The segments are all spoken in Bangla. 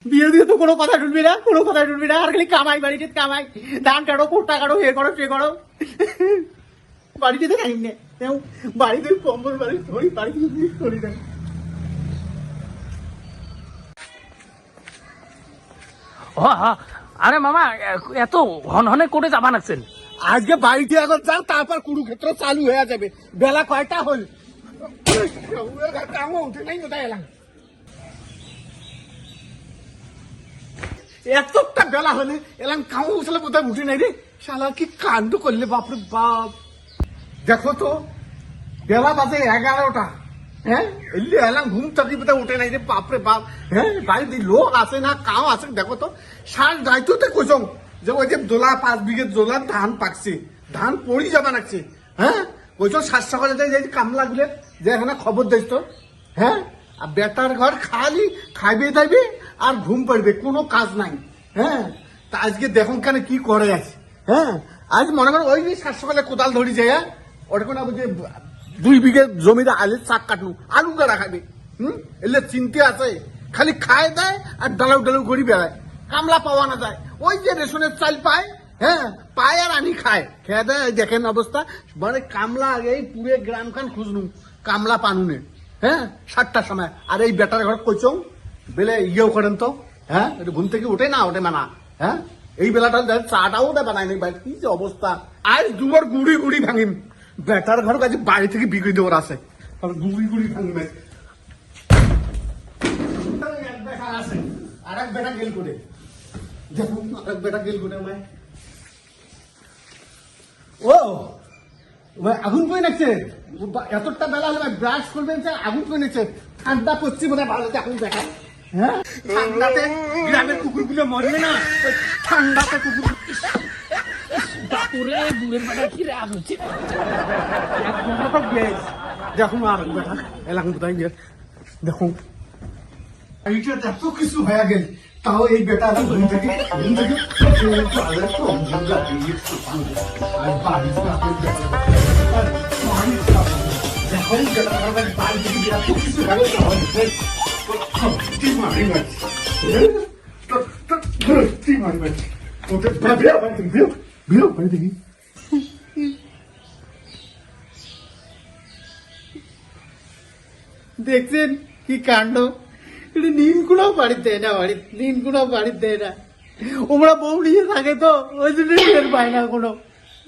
বিয়ে দিয়ে তো কোনো কথা শুনবি না, কোনো কথা শুনবি না, আর খালি কামাই, বাড়িতে কামাই, ধান কাটো, কোটা কাটো, এ করো সে করো, বাড়িতে তো খাই না, বাড়িতে কম্বল বাড়ি ধরি, বাড়িতে ধরি না। আরে মামা এত হনহনে করে যাবা নাকছেন? আজকে বাড়িতে এখন যাও, তারপর কুরুক্ষেত্র চালু হয়ে যাবে। বেলা কয়টা হল? উঠে নাই কোথায় এলাম, এতটা বেলা হলে এলাম, কামো উঠলে কোথায় উঠে নাই রে। শালা কি কাণ্ড করলে, বাপরে বাপ। দেখো তো বেলা বাজে 11টা, হ্যাঁ এলি এলাম, ঘুম চাকরি কোথায় উঠে নাই রে, বাপরে বাপ। হ্যাঁ বাড়িতে লোক আছে না কাউ আছে, দেখো তো সার দায়িত্বতে কোচং যে ওই যে দোলা 5 বিঘে দোলার ধান পাকছে, ধান পড়ি যাবা লাগছে। হ্যাঁ কোচং 7 সকালে যাই কামলা গুলে যে এখানে খবর দিস তো। হ্যাঁ আর বেটার ঘর খালি খাইবে দাইবে আর ঘুম পড়বে, কোনো কাজ নাই। হ্যাঁ তা আজকে দেখুন কেন কি করে আছে। হ্যাঁ আজ মনে করো ওই 7 সকালে কোদাল ধরি যায়, ওটা কোনো যে 2 বিঘে জমিতে আলুর চাক কাটনু, আলু কাটা খাবে। এলে চিন্তা আছে, খালি খায় দেয় আর ডালাউ ডালাউ করি বেড়ায়, কামলা পাওয়া না যায়। ওই যে রেশনের চাল পায়, হ্যাঁ পায় আর আনি খায়, খেয়ে দেয়। দেখেন অবস্থা, মানে কামলা আগে পুরে গ্রাম খান খুঁজনু, কামলা পানুনে। হ্যাঁ 7টার সময়, আর এই বেটার ঘর কইচং বেলে ইয়েও করেন তো। হ্যাঁ একটু ঘুম থেকে উঠে না, ওঠে মানা। হ্যাঁ এই বেলাটা চাটাও ওটা বানায় নি ভাই, কি যে অবস্থা। আজ দুবার গুড়ি গুড়ি ভাঙিম, বেটার ঘর কাছে বাড়ি থেকে বিক্রি দেওয়ার আছে, গুড়ি গুড়ি ভাঙবে। আর এক বেটা গেল করে, দেখুন আর এক বেটা গেল করে ভাই। ও ভাই আগুন করে নাকছে, এতটা বেলা হলে ভাই ব্রাশ করবেন, আগুন করে নিচ্ছে। ঠান্ডা পড়ছি বোধ হয়, ভালো এখন দেখা। হ্যাঁ ঠান্ডাতে গ্রামের কুকুরগুলো মরবে না, ঠান্ডাতে কুকুর। বাপুরে বুড়ের বেটা কি রাগ হচ্ছে। দেখুন আর বেটা এলাম কোথায় গিয়ে, দেখুন এইটা এত কিছু হয়ে গেল, তাও এই বেটা ঘুম থেকে দেখি। দেখছেন কি কাণ্ড, নিম কুড়াও বাড়িতে দেয় না, নিম কুড়াও বাড়িতে দেয় না। ওমরা বউ নিয়ে থাকে তো, ওই জন্য টের পায় না কোনো।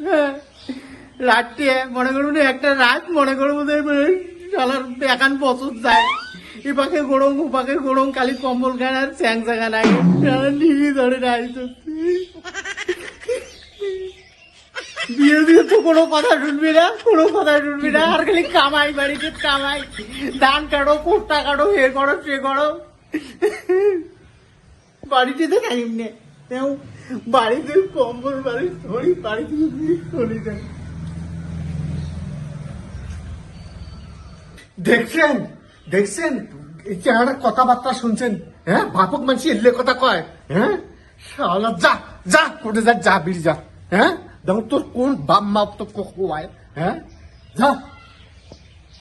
হ্যাঁ রাতটি মনে করুন একটা রাত, মনে করুন শালার একান বছর যায়, এ পাখে গরম ও পাখে গরম, খালি কম্বল খান আর চ্যাংচা খান, আগে নিয়ে ধরে না। বিয়ে দিয়ে তো কোনো কথা শুনবি না, কোনো কথা শুনবি না, আর খালি কামাই, বাড়িতে কামাই, ধান কাটো, কোটা কাটো, এ করো সে করো, বাড়িতে তো টাইম নেই। বাড়িতে কম্বল বাড়ি ধরি, বাড়িতে চলে যায়। দেখছেন দেখছেন এই চেহারা কথাবার্তা শুনছেন? হ্যাঁ বাপক মানুষ এলে কথা কয়। হ্যাঁ শালা যা যা কোটে যা, যা বিড়ি যা। হ্যাঁ দেখো তোর কোন বাপ মাপ তো কোয়ায়। হ্যাঁ যা।